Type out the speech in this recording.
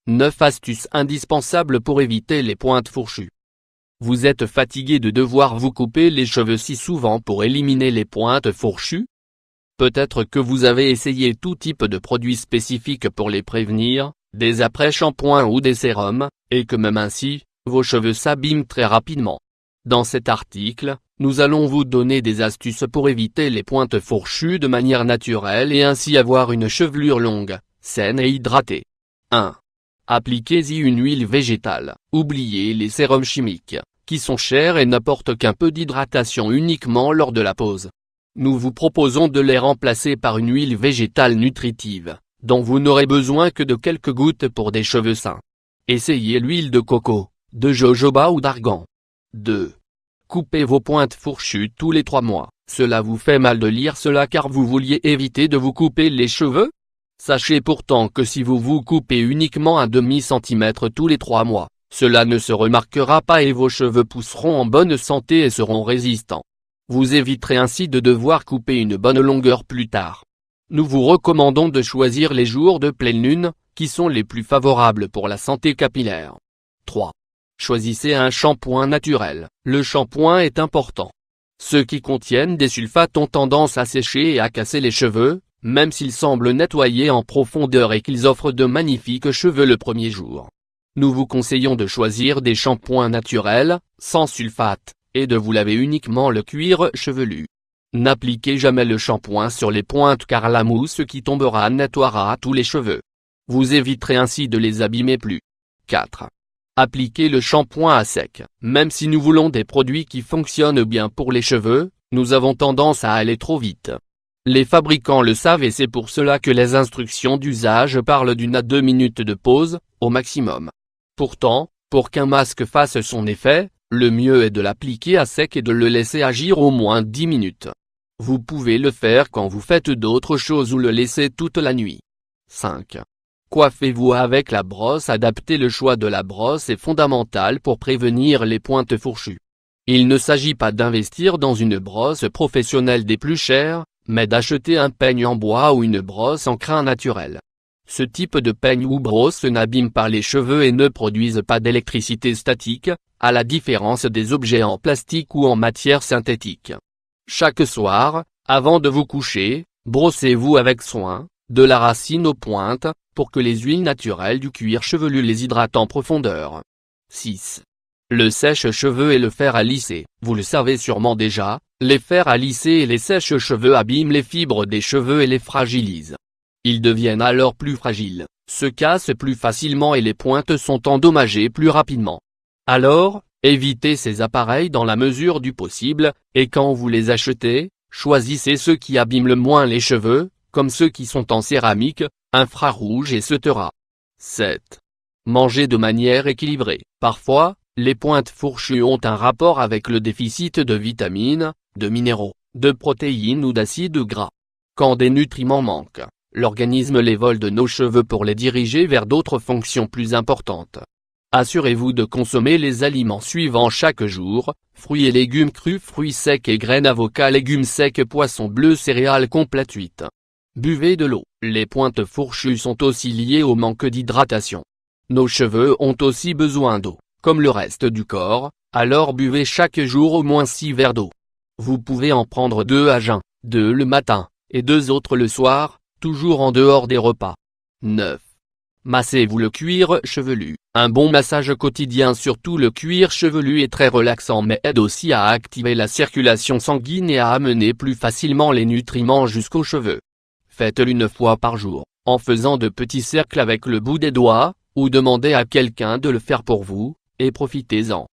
9 astuces indispensables pour éviter les pointes fourchues. Vous êtes fatigué de devoir vous couper les cheveux si souvent pour éliminer les pointes fourchues? Peut-être que vous avez essayé tout type de produits spécifiques pour les prévenir, des après-shampoings ou des sérums, et que même ainsi, vos cheveux s'abîment très rapidement. Dans cet article, nous allons vous donner des astuces pour éviter les pointes fourchues de manière naturelle et ainsi avoir une chevelure longue, saine et hydratée. 1. Appliquez-y une huile végétale. Oubliez les sérums chimiques, qui sont chers et n'apportent qu'un peu d'hydratation uniquement lors de la pose. Nous vous proposons de les remplacer par une huile végétale nutritive, dont vous n'aurez besoin que de quelques gouttes pour des cheveux sains. Essayez l'huile de coco, de jojoba ou d'argan. 2. Coupez vos pointes fourchues tous les 3 mois. Cela vous fait mal de lire cela car vous vouliez éviter de vous couper les cheveux? Sachez pourtant que si vous vous coupez uniquement un demi-centimètre tous les 3 mois, cela ne se remarquera pas et vos cheveux pousseront en bonne santé et seront résistants. Vous éviterez ainsi de devoir couper une bonne longueur plus tard. Nous vous recommandons de choisir les jours de pleine lune, qui sont les plus favorables pour la santé capillaire. 3. Choisissez un shampoing naturel. Le shampoing est important. Ceux qui contiennent des sulfates ont tendance à sécher et à casser les cheveux, même s'ils semblent nettoyer en profondeur et qu'ils offrent de magnifiques cheveux le premier jour. Nous vous conseillons de choisir des shampoings naturels, sans sulfate, et de vous laver uniquement le cuir chevelu. N'appliquez jamais le shampoing sur les pointes car la mousse qui tombera nettoiera tous les cheveux. Vous éviterez ainsi de les abîmer plus. 4. Appliquez le shampoing à sec. Même si nous voulons des produits qui fonctionnent bien pour les cheveux, nous avons tendance à aller trop vite. Les fabricants le savent et c'est pour cela que les instructions d'usage parlent d'1 à 2 minutes de pause, au maximum. Pourtant, pour qu'un masque fasse son effet, le mieux est de l'appliquer à sec et de le laisser agir au moins 10 minutes. Vous pouvez le faire quand vous faites d'autres choses ou le laisser toute la nuit. 5. Coiffez-vous avec la brosse adaptée. Le choix de la brosse est fondamental pour prévenir les pointes fourchues. Il ne s'agit pas d'investir dans une brosse professionnelle des plus chères, mais d'acheter un peigne en bois ou une brosse en crin naturel. Ce type de peigne ou brosse n'abîme pas les cheveux et ne produisent pas d'électricité statique, à la différence des objets en plastique ou en matière synthétique. Chaque soir, avant de vous coucher, brossez-vous avec soin, de la racine aux pointes, pour que les huiles naturelles du cuir chevelu les hydratent en profondeur. 6. Le sèche-cheveux et le fer à lisser. Vous le savez sûrement déjà, les fers à lisser et les sèche-cheveux abîment les fibres des cheveux et les fragilisent. Ils deviennent alors plus fragiles, se cassent plus facilement et les pointes sont endommagées plus rapidement. Alors, évitez ces appareils dans la mesure du possible, et quand vous les achetez, choisissez ceux qui abîment le moins les cheveux, comme ceux qui sont en céramique, infrarouge et Cetera. 7. Mangez de manière équilibrée. Parfois, les pointes fourchues ont un rapport avec le déficit de vitamines, de minéraux, de protéines ou d'acides gras. Quand des nutriments manquent, l'organisme les vole de nos cheveux pour les diriger vers d'autres fonctions plus importantes. Assurez-vous de consommer les aliments suivants chaque jour: fruits et légumes crus, fruits secs et graines, avocat, légumes secs, poissons bleus, céréales complètes cuites. Buvez de l'eau. Les pointes fourchues sont aussi liées au manque d'hydratation. Nos cheveux ont aussi besoin d'eau, comme le reste du corps, alors buvez chaque jour au moins 6 verres d'eau. Vous pouvez en prendre 2 à jeun, 2 le matin, et 2 autres le soir, toujours en dehors des repas. 9. Massez-vous le cuir chevelu. Un bon massage quotidien surtout le cuir chevelu est très relaxant mais aide aussi à activer la circulation sanguine et à amener plus facilement les nutriments jusqu'aux cheveux. Faites-le 1 fois par jour, en faisant de petits cercles avec le bout des doigts, ou demandez à quelqu'un de le faire pour vous, et profitez-en.